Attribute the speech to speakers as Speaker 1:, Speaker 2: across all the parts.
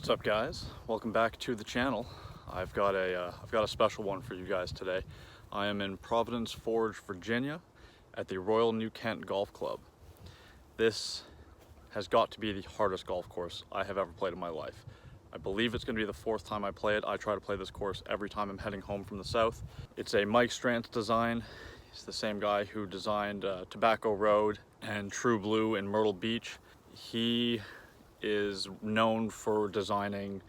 Speaker 1: What's up, guys? Welcome back to the channel. I've got a special one for you guys today. I am in Providence Forge, Virginia at the Royal New Kent Golf Club. This has got to be the hardest golf course I have ever played in my life. I believe it's going to be the fourth time I play it. I try to play this course every time I'm heading home from the south. It's a Mike Strantz design. He's the same guy who designed TobaccoRoad and True Blue in Myrtle Beach. He is known for designing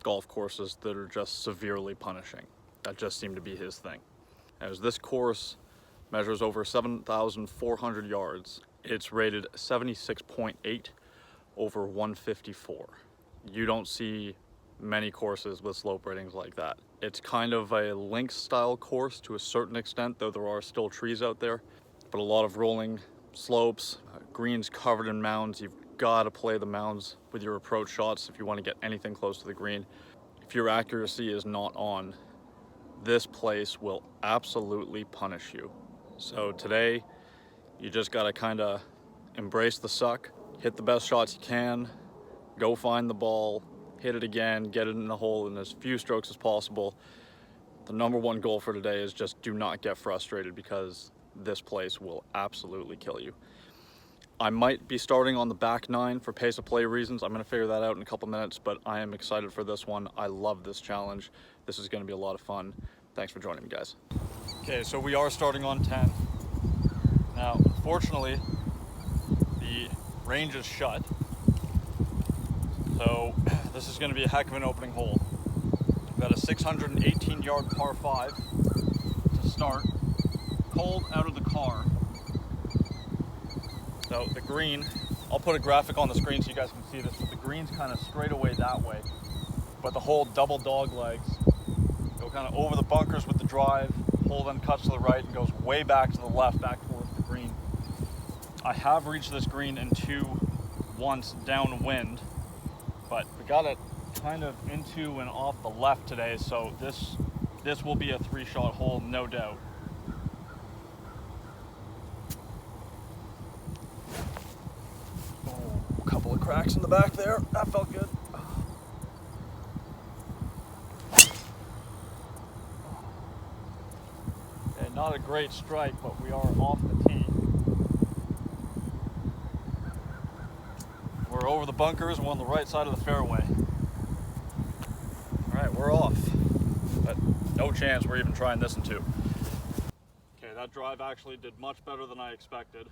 Speaker 1: golf courses that are just severely punishing. That just seemed to be his thing. As this course measures over 7,400 yards, it's rated 76.8 over 154. You don't see many courses with slope ratings like that. It's kind of a links style course to a certain extent, though there are still trees out there, but a lot of rolling slopes, greens covered in mounds. You've got to play the mounds with your approach shots if you want to get anything close to the green. If your accuracy is not on, this place will absolutely punish you. So today, you just got to kind of embrace the suck, hit the best shots you can, go find the ball, hit it again, get it in the hole in as few strokes as possible. The number one goal for today is just do not get frustrated, because this place will absolutely kill you. I might be starting on the back nine for pace of play reasons. I'm going to figure that out in a couple minutes, but I am excited for this one. I love this challenge. This is going to be a lot of fun. Thanks for joining me, guys. Okay, so we are starting on 10. Now, unfortunately, the range is shut. So this is going to be a heck of an opening hole. We've got a 618-yard par 5 to start. Cold out of the car. So the green, I'll put a graphic on the screen so you guys can see this, but the green's kind of straight away that way. But the whole double dog legs go kind of over the bunkers with the drive, hole then cuts to the right and goes way back to the left, back towards the green. I have reached this green in two once downwind, but we got it kind of into and off the left today, so this will be a 3-shot hole, no doubt. Cracks in the back there. That felt good. Okay, not a great strike, but we are off the tee. We're over the bunkers. We're on the right side of the fairway. All right, we're off. But no chance we're even trying this in two. Okay, that drive actually did much better than I expected.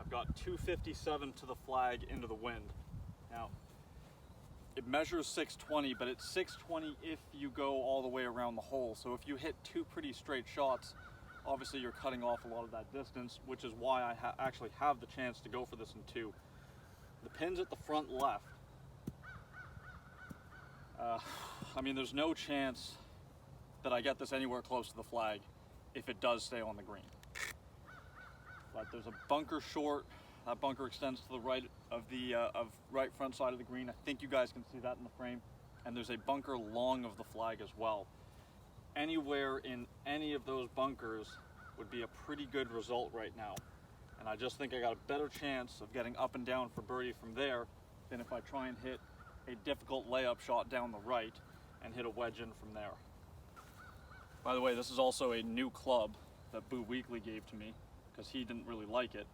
Speaker 1: I've got 257 to the flag into the wind. Now, it measures 620, but it's 620 if you go all the way around the hole. So if you hit two pretty straight shots, obviously you're cutting off a lot of that distance, which is why I actually have the chance to go for this in two. The pin's at the front left. I mean, there's no chance that I get this anywhere close to the flag if it does stay on the green. But there's a bunker short. That bunker extends to the right of the right front side of the green. I think you guys can see that in the frame. And there's a bunker long of the flag as well. Anywhere in any of those bunkers would be a pretty good result right now. And I just think I got a better chance of getting up and down for birdie from there than if I try and hit a difficult layup shot down the right and hit a wedge in from there. By the way, this is also a new club that Boo Weekly gave to me, because he didn't really like it.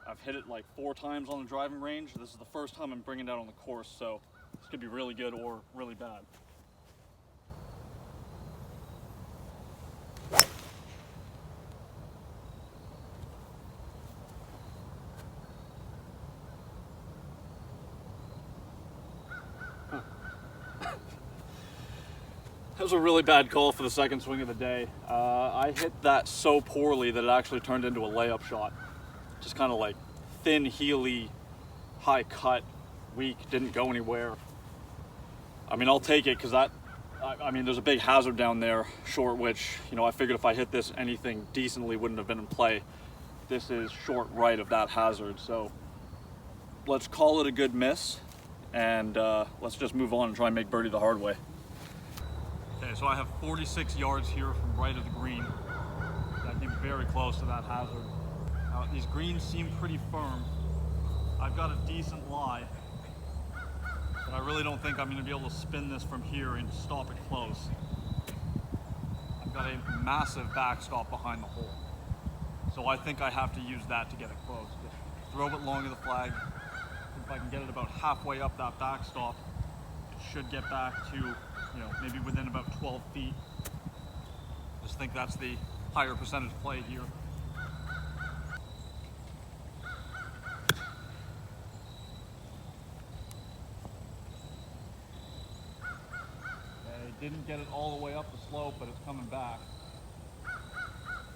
Speaker 1: I've hit it like 4 times on the driving range. This is the first time I'm bringing it out on the course, so this could be really good or really bad. That was a really bad call for the second swing of the day. I hit that so poorly that it actually turned into a layup shot. Just kind of like thin, heely, high cut, weak, didn't go anywhere. I mean, I'll take it, because I mean, there's a big hazard down there, short, which, you know, I figured if I hit this, anything decently wouldn't have been in play. This is short right of that hazard, so let's call it a good miss, and let's just move on and try and make birdie the hard way. Okay, so I have 46 yards here from right of the green. I think very close to that hazard. Now, these greens seem pretty firm. I've got a decent lie. but I really don't think I'm going to be able to spin this from here and stop it close. I've got a massive backstop behind the hole, so I think I have to use that to get it close. Just throw it long of the flag. If I can get it about halfway up that backstop, it should get back to, you know, maybe within about 12 feet. Just think that's the higher percentage play here. Okay, didn't get it all the way up the slope, but it's coming back.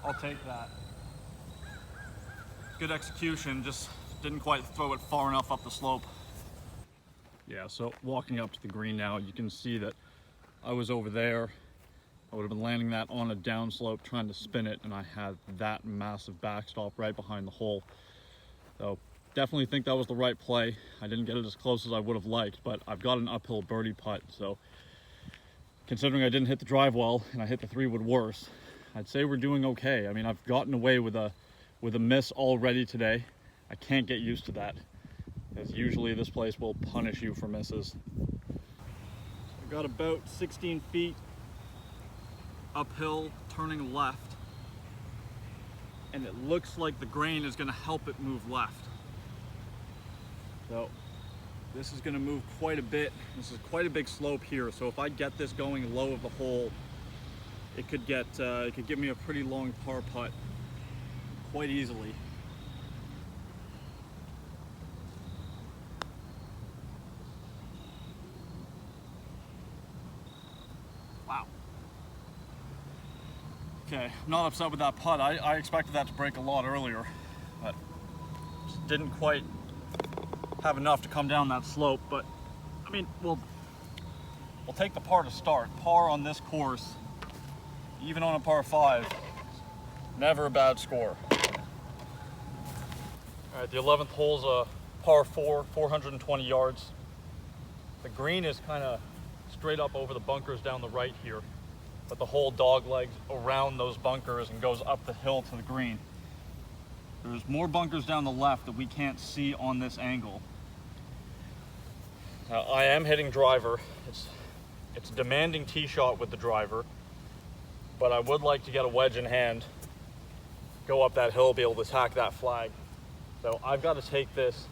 Speaker 1: I'll take that. Good execution, just didn't quite throw it far enough up the slope. Yeah, so walking up to the green now, you can see that I was over there. I would have been landing that on a downslope trying to spin it, and I had that massive backstop right behind the hole. So definitely think that was the right play. I didn't get it as close as I would have liked, but I've got an uphill birdie putt, so considering I didn't hit the drive well and I hit the 3-wood worse, I'd say we're doing okay. I mean, I've gotten away with a miss already today. I can't get used to that, because usually this place will punish you for misses. I got about 16 feet uphill, turning left, and it looks like the grain is going to help it move left. So this is going to move quite a bit. This is quite a big slope here, so if I get this going low of the hole, it could give me a pretty long par putt quite easily. Wow. Okay, I'm not upset with that putt. I expected that to break a lot earlier, but just didn't quite have enough to come down that slope. But I mean, we'll take the par to start. Par on this course, even on a par 5, never a bad score. All right, the 11th hole's a par 4, 420 yards. The green is kind of straight up over the bunkers down the right here, but the hole dog legs around those bunkers and goes up the hill to the green. There's more bunkers down the left that we can't see on this angle. Now, I am hitting driver. It's a demanding tee shot with the driver, but I would like to get a wedge in hand, go up that hill, be able to attack that flag. So I've got to take this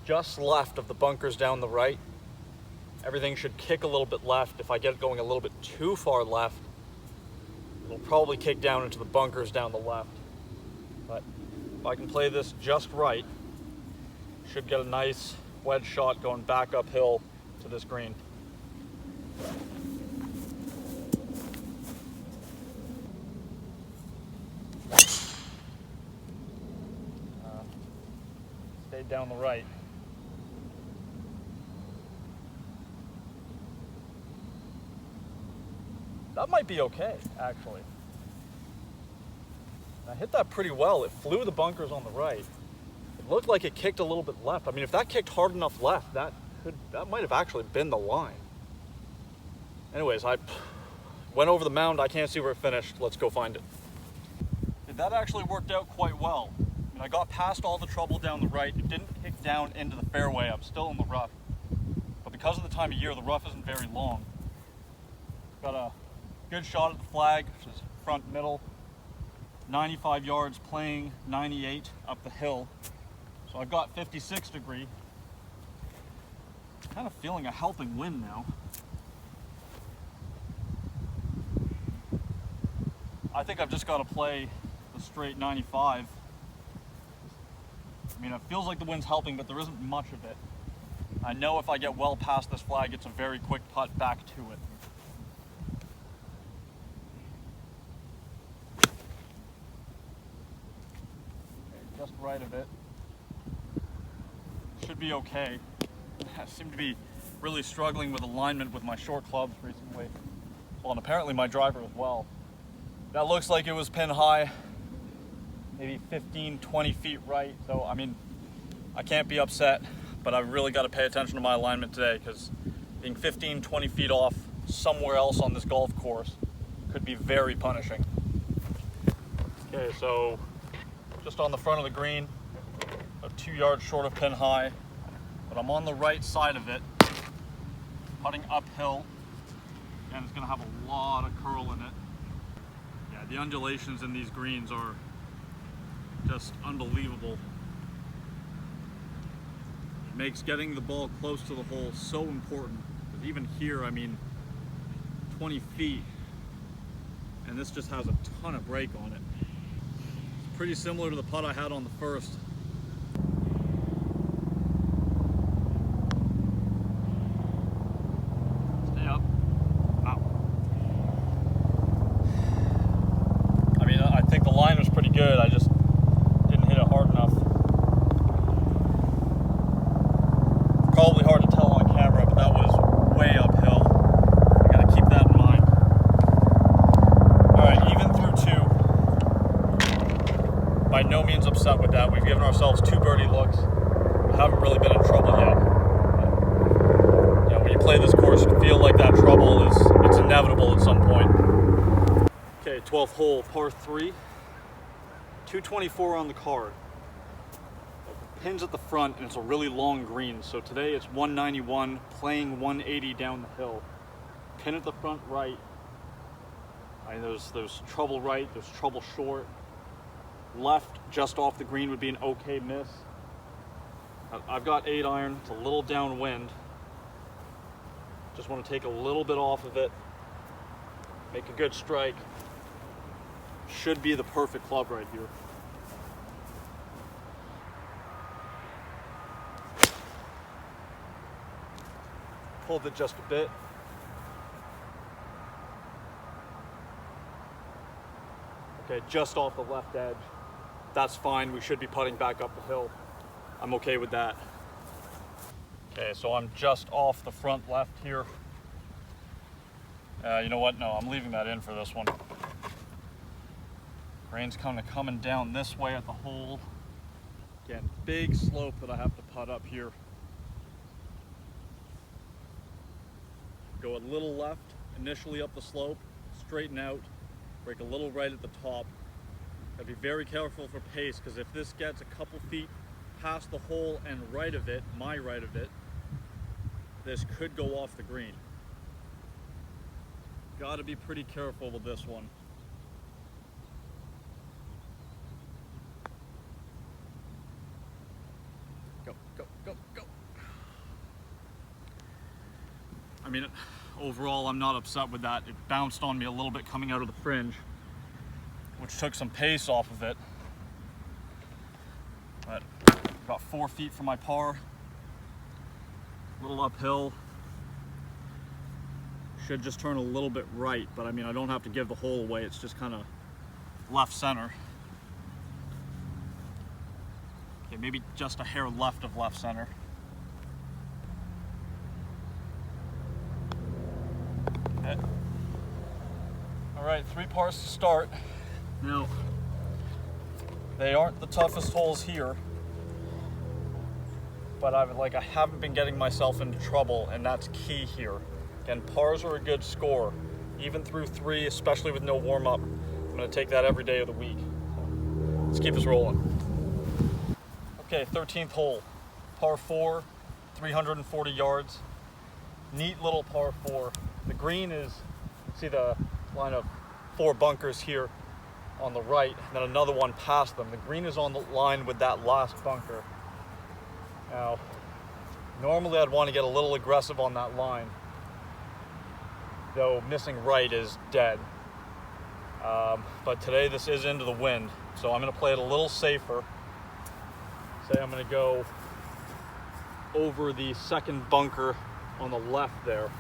Speaker 1: just left of the bunkers down the right. Everything should kick a little bit left. If I get it going a little bit too far left, it'll probably kick down into the bunkers down the left. But if I can play this just right, should get a nice wedge shot going back uphill to this green. Stayed down the right. That might be okay, actually. I hit that pretty well. It flew the bunkers on the right. It looked like it kicked a little bit left. I mean, if that kicked hard enough left, that might have actually been the line. Anyways, I went over the mound. I can't see where it finished. Let's go find it. That actually worked out quite well. I mean, I got past all the trouble down the right. It didn't kick down into the fairway. I'm still in the rough. But because of the time of year, the rough isn't very long. Got a good shot at the flag, which is front middle. 95 yards, playing 98 up the hill. So I've got 56 degree. Kind of feeling a helping wind now. I think I've just got to play the straight 95. I mean, it feels like the wind's helping, but there isn't much of it. I know if I get well past this flag, it's a very quick putt back to it. Okay, just right of it. Should be okay. I seem to be really struggling with alignment with my short clubs recently. Well, and apparently my driver as well. That looks like it was pin high, maybe 15, 20 feet right. So, I mean, I can't be upset, but I've really got to pay attention to my alignment today, because being 15, 20 feet off somewhere else on this golf course could be very punishing. Okay, so just on the front of the green, about 2 yards short of pin high, but I'm on the right side of it. putting uphill, and it's going to have a lot of curl in it. Yeah, the undulations in these greens are just unbelievable. It makes getting the ball close to the hole so important. Because even here, I mean, 20 feet, and this just has a ton of break on it. It's pretty similar to the putt I had on the first. Stay up. Wow. I mean, I think the line was pretty good. I just didn't hit it hard enough. Probably hard to tell on camera, but that was way uphill. I gotta keep that in mind. Alright, even through two. By no means upset with that. We've given ourselves 2 birdie looks. We haven't really been in trouble yet. You know, when you play this course, you feel like that trouble it's inevitable at some point. Okay, 12th hole, par 3. 224 on the card. Pins at the front, and it's a really long green. So today it's 191, playing 180 down the hill. Pin at the front right. I mean, there's trouble right, there's trouble short. Left, just off the green, would be an okay miss. I've got 8 iron. It's a little downwind. Just want to take a little bit off of it. Make a good strike. Should be the perfect club right here. Pulled it just a bit. Okay, just off the left edge. That's fine. We should be putting back up the hill. I'm okay with that. Okay, so I'm just off the front left here. You know what? No, I'm leaving that in for this one. Rain's kind of coming down this way at the hole. Again, big slope that I have to putt up here. Go a little left, initially up the slope, straighten out, break a little right at the top. Gotta be very careful for pace, because if this gets a couple feet past the hole and right of it, my right of it, this could go off the green. Gotta be pretty careful with this one. Go, go, go, go. I mean, overall, I'm not upset with that. It bounced on me a little bit coming out of the fringe, which took some pace off of it. But about 4 feet from my par, a little uphill. Should just turn a little bit right, but I mean, I don't have to give the hole away. It's just kind of left center. Okay, maybe just a hair left of left center. Okay. All right, 3 pars to start. Now, they aren't the toughest holes here, but I haven't been getting myself into trouble, and that's key here. Again, pars are a good score, even through 3, especially with no warm-up. I'm gonna take that every day of the week. Let's keep this rolling. Okay, 13th hole, par 4, 340 yards. Neat little par 4. The green is, see the line of 4 bunkers here on the right, and then another one past them. The green is on the line with that last bunker. Now, normally I'd want to get a little aggressive on that line, though missing right is dead. But today this is into the wind, so I'm going to play it a little safer. Say I'm going to go over the second bunker on the left there.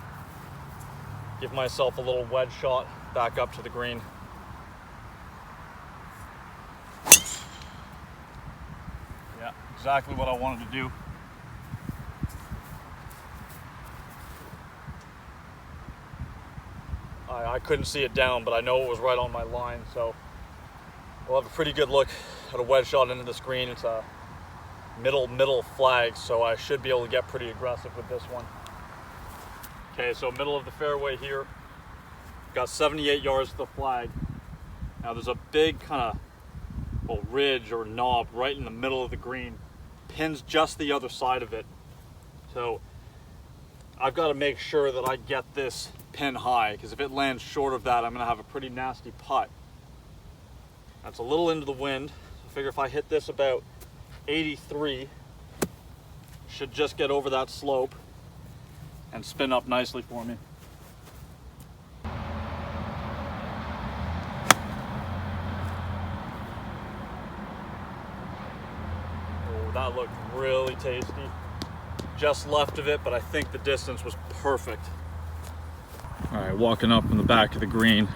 Speaker 1: Give myself a little wedge shot back up to the green. Yeah, exactly what I wanted to do. I couldn't see it down, but I know it was right on my line, so we'll have a pretty good look at a wedge shot into this green. It's a middle flag, so I should be able to get pretty aggressive with this one. Okay, so middle of the fairway here. Got 78 yards to the flag. Now there's a big kind of ridge or knob right in the middle of the green. Pins just the other side of it. So I've got to make sure that I get this pin high, because if it lands short of that, I'm going to have a pretty nasty putt. That's a little into the wind. I figure if I hit this about 83, should just get over that slope and spin up nicely for me. Oh, that looked really tasty. Just left of it, but I think the distance was perfect. All right, walking up from the back of the green,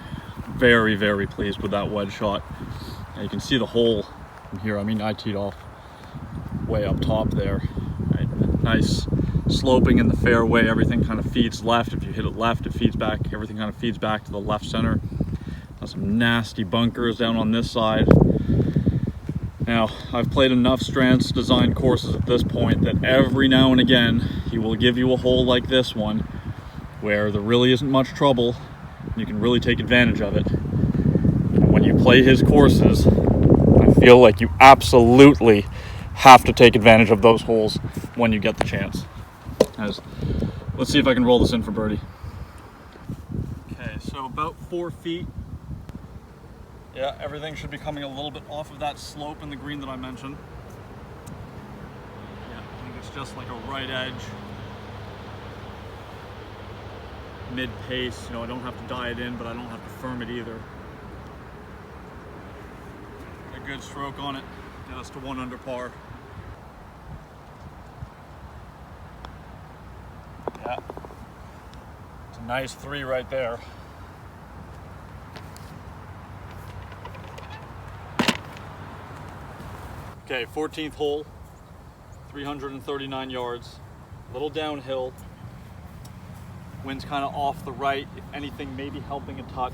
Speaker 1: very, very pleased with that wedge shot. And you can see the hole from here. I mean, I teed off way up top there. Right, nice sloping in the fairway. Everything kind of feeds left. If you hit it left, it feeds back. Everything kind of feeds back to the left center. Got some nasty bunkers down on this side. Now, I've played enough Strantz design courses at this point that every now and again, he will give you a hole like this one, where there really isn't much trouble, and you can really take advantage of it. And when you play his courses, I feel like you absolutely have to take advantage of those holes when you get the chance. Let's see if I can roll this in for birdie. Okay, so about 4 feet. Yeah, everything should be coming a little bit off of that slope in the green that I mentioned. Yeah, I think it's just like a right edge. Mid-pace, you know, I don't have to die it in, but I don't have to firm it either. A good stroke on it, get us to 1 under par. Yeah, it's a nice 3 right there. Okay, 14th hole, 339 yards, a little downhill. Wind's kind of off the right, if anything, maybe helping a touch.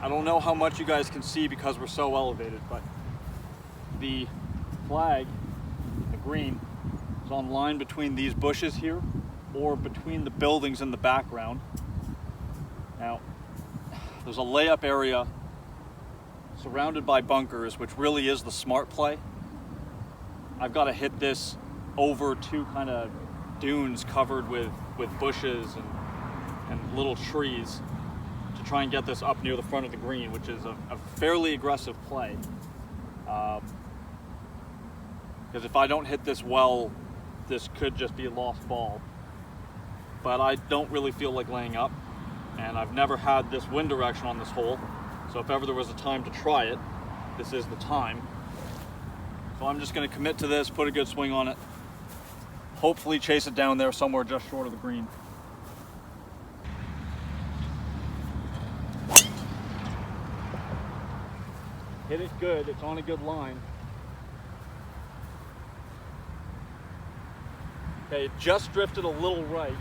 Speaker 1: I don't know how much you guys can see because we're so elevated, but the flag, the green, is on line between these bushes here or between the buildings in the background. Now, there's a layup area surrounded by bunkers, which really is the smart play. I've got to hit this over 2 kind of dunes covered with bushes and little trees to try and get this up near the front of the green, which is a fairly aggressive play. Because if I don't hit this well, this could just be a lost ball. But I don't really feel like laying up, and I've never had this wind direction on this hole, so if ever there was a time to try it, this is the time. So I'm just going to commit to this, put a good swing on it, hopefully chase it down there somewhere just short of the green. Hit it good, it's on a good line. Okay, it just drifted a little right.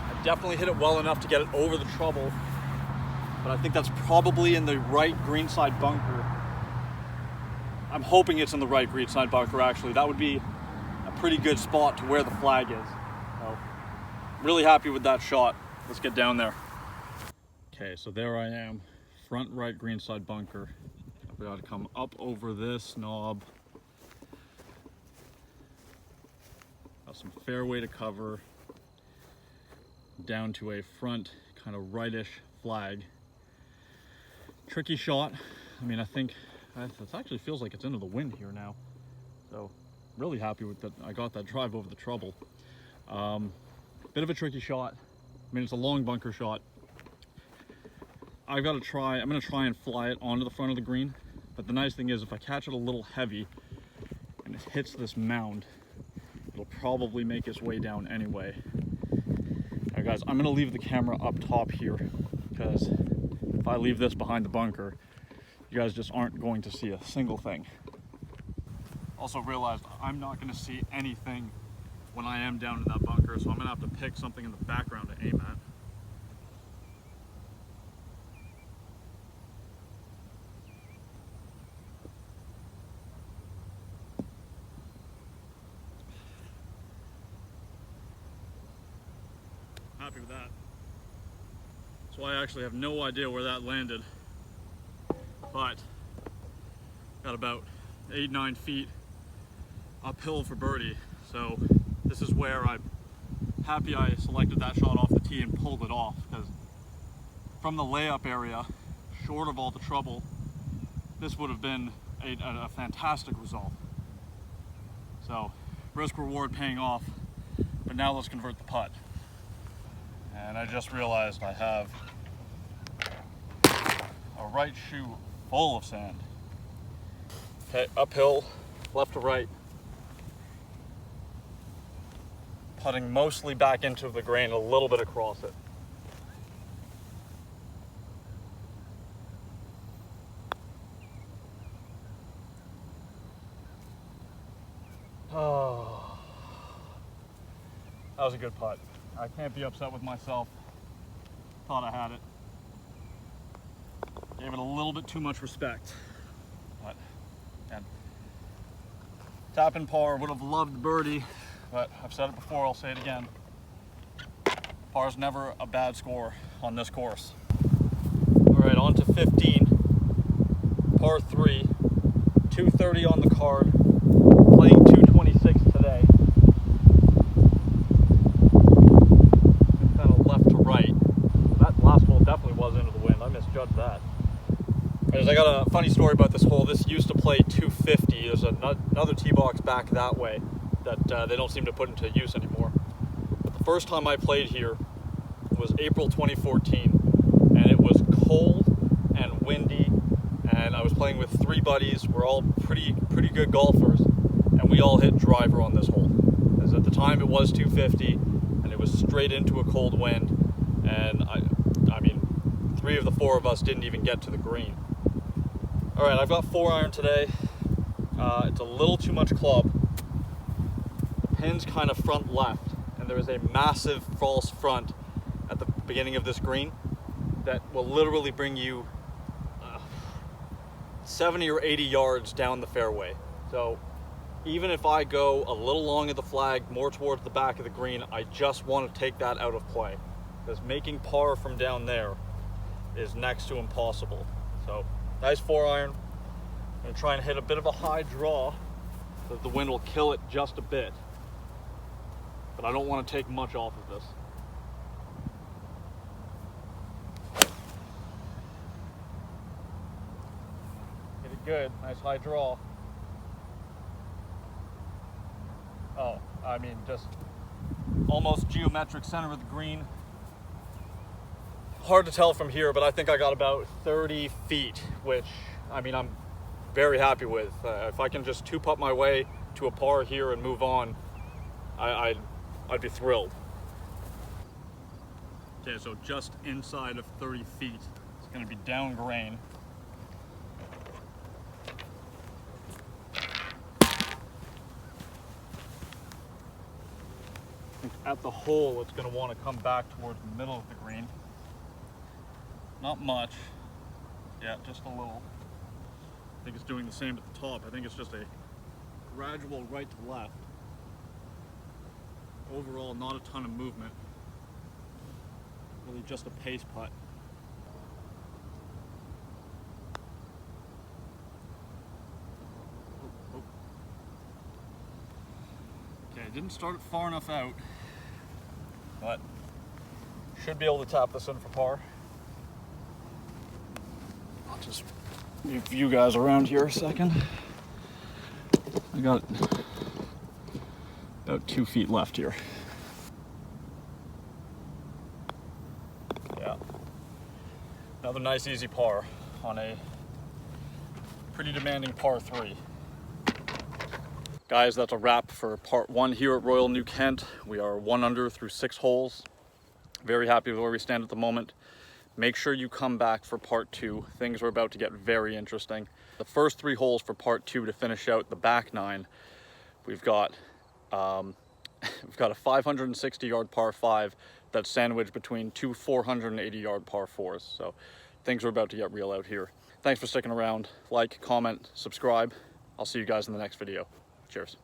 Speaker 1: I definitely hit it well enough to get it over the trouble, but I think that's probably in the right greenside bunker. I'm hoping it's in the right greenside bunker, actually. That would be a pretty good spot to where the flag is. So, really happy with that shot. Let's get down there. Okay, so there I am, front right greenside bunker. I've got to come up over this knob. Got some fairway to cover, down to a front kind of rightish flag. Tricky shot. I mean, I think it actually feels like it's into the wind here now. So really happy with that. I got that drive over the trouble. Bit of a tricky shot. I mean, it's a long bunker shot. I'm going to try and fly it onto the front of the green. But the nice thing is, if I catch it a little heavy and it hits this mound, it'll probably make its way down anyway. Now guys, I'm going to leave the camera up top here, because if I leave this behind the bunker, you guys just aren't going to see a single thing. Also realized I'm not going to see anything when I am down in that bunker, so I'm going to have to pick something in the background to aim at. Happy with that. So I actually have no idea where that landed, but got about 8-9 feet uphill for birdie, so this is where I'm happy I selected that shot off the tee and pulled it off, because from the layup area, short of all the trouble, this would have been a fantastic result. So risk reward paying off, but now let's convert the putt. And I just realized I have a right shoe full of sand. Okay, uphill, left to right. Putting mostly back into the grain, a little bit across it. Oh, that was a good putt. I can't be upset with myself. Thought I had it. Gave it a little bit too much respect. But, and tap in par, would have loved birdie, but I've said it before, I'll say it again. Par's never a bad score on this course. All right, on to 15, par 3, 230 on the card, playing 226 today. Kind of left to right. That last hole definitely was into the wind. I misjudged that. I got a funny story about this hole. This used to play 250. There's another tee box back that way that they don't seem to put into use anymore. But the first time I played here was April 2014, and it was cold and windy, and I was playing with 3 buddies. We're all pretty good golfers, and we all hit driver on this hole. Because at the time it was 250, and it was straight into a cold wind, and I mean, 3 of the 4 of us didn't even get to the green. All right, I've got 4-iron today. It's a little too much club. The pin's kind of front left, and there is a massive false front at the beginning of this green that will literally bring you 70 or 80 yards down the fairway. So even if I go a little long of the flag, more towards the back of the green, I just want to take that out of play, because making par from down there is next to impossible. So nice 4-iron. I'm going to try and hit a bit of a high draw so that the wind will kill it just a bit. But I don't want to take much off of this. Hit it good. Nice high draw. Oh, I mean, just almost geometric center of the green. Hard to tell from here, but I think I got about 30 feet, which, I mean, I'm very happy with. If I can just 2-putt my way to a par here and move on, I'd be thrilled. Okay, so just inside of 30 feet. It's gonna be down grain. At the hole, it's gonna wanna come back towards the middle of the green. Not much. Yeah, just a little. I think it's doing the same at the top. I think it's just a gradual right to left. Overall, not a ton of movement. Really just a pace putt. Oh, oh. Okay, I didn't start it far enough out, but should be able to tap this in for par. I'll just move you guys around here a second. I got about 2 feet left here. Yeah. Another nice easy par on a pretty demanding par 3. Guys, that's a wrap for part 1 here at Royal New Kent. We are 1 under through 6 holes. Very happy with where we stand at the moment. Make sure you come back for part 2. Things are about to get very interesting. The first 3 holes for part 2 to finish out the back 9. We've got a 560-yard par 5 that's sandwiched between 2 480-yard par 4s. So things are about to get real out here. Thanks for sticking around. Like, comment, subscribe. I'll see you guys in the next video. Cheers.